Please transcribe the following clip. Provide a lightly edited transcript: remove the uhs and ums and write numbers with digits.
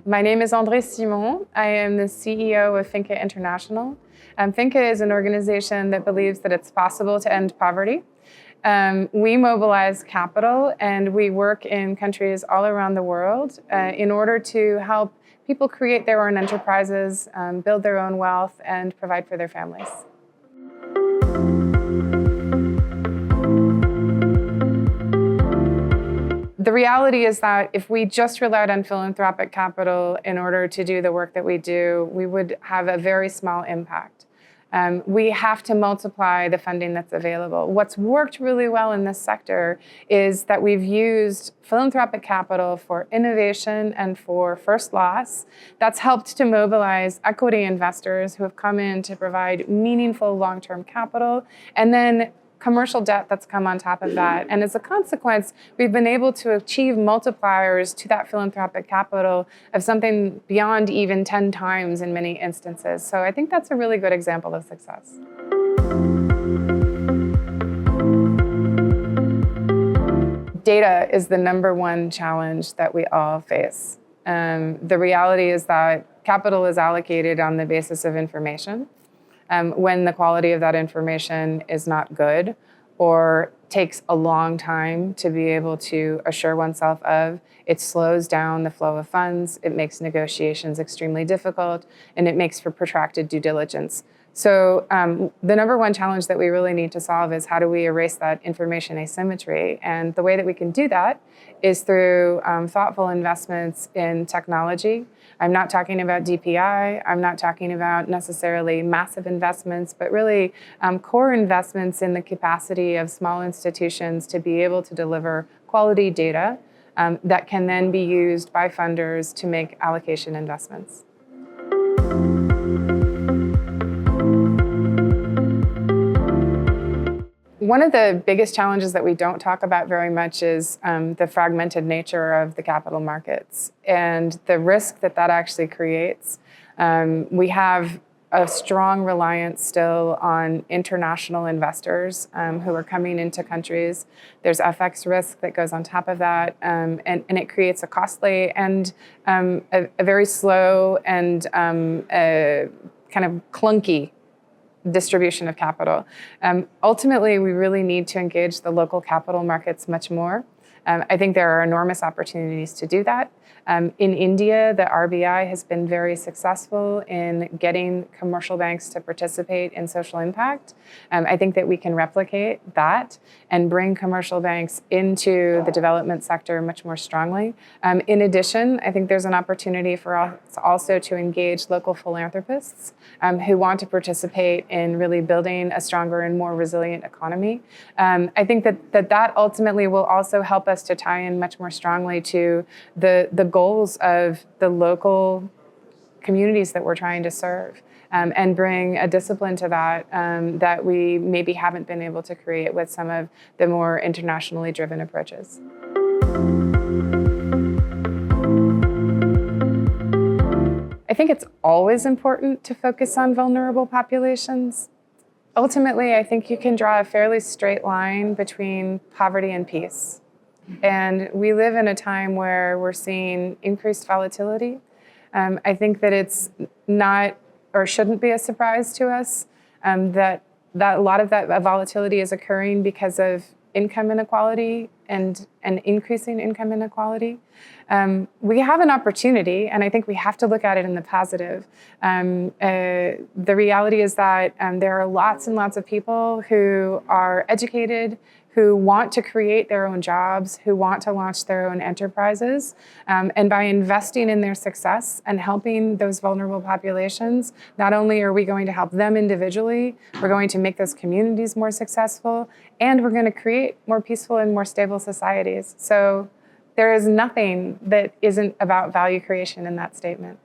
My name is Andrée Simon. I am the CEO of FINCA International. FINCA is an organization that believes that it's possible to end poverty. We mobilize capital and we work in countries all around the world in order to help people create their own enterprises, build their own wealth, and provide for their families. The reality is that if we just relied on philanthropic capital in order to do the work that we do, we would have a very small impact. We have to multiply the funding that's available. What's worked really well in this sector is that we've used philanthropic capital for innovation and for first loss. That's helped to mobilize equity investors who have come in to provide meaningful long-term capital, and then commercial debt that's come on top of that. And as a consequence, we've been able to achieve multipliers to that philanthropic capital of something beyond even 10 times in many instances. So I think that's a really good example of success. Data is the #1 challenge that we all face. The reality is that capital is allocated on the basis of information. When the quality of that information is not good or takes a long time to be able to assure oneself of, it slows down the flow of funds, it makes negotiations extremely difficult, and it makes for protracted due diligence. So the #1 challenge that we really need to solve is how do we erase that information asymmetry? And the way that we can do that is through thoughtful investments in technology. I'm not talking about DPI, I'm not talking about necessarily massive investments, but really core investments in the capacity of small institutions to be able to deliver quality data that can then be used by funders to make allocation investments. One of the biggest challenges that we don't talk about very much is the fragmented nature of the capital markets and the risk that that actually creates. We have a strong reliance still on international investors who are coming into countries. There's FX risk that goes on top of that, and it creates a costly and a very slow and a kind of clunky distribution of capital. Ultimately, we really need to engage the local capital markets much more. I think there are enormous opportunities to do that. In India, the RBI has been very successful in getting commercial banks to participate in social impact. I think that we can replicate that and bring commercial banks into the development sector much more strongly. In addition, I think there's an opportunity for us also to engage local philanthropists who want to participate in really building a stronger and more resilient economy. I think that ultimately will also help us to tie in much more strongly to the goals of the local communities that we're trying to serve, and bring a discipline to that that we maybe haven't been able to create with some of the more internationally driven approaches. I think it's always important to focus on vulnerable populations. Ultimately, I think you can draw a fairly straight line between poverty and peace. And we live in a time where we're seeing increased volatility. I think that it's not or shouldn't be a surprise to us that a lot of that volatility is occurring because of income inequality and increasing income inequality. We have an opportunity, and I think we have to look at it in the positive. The reality is that there are lots and lots of people who are educated, who want to create their own jobs, who want to launch their own enterprises. And by investing in their success and helping those vulnerable populations, not only are we going to help them individually, we're going to make those communities more successful, and we're going to create more peaceful and more stable societies. So there is nothing that isn't about value creation in that statement.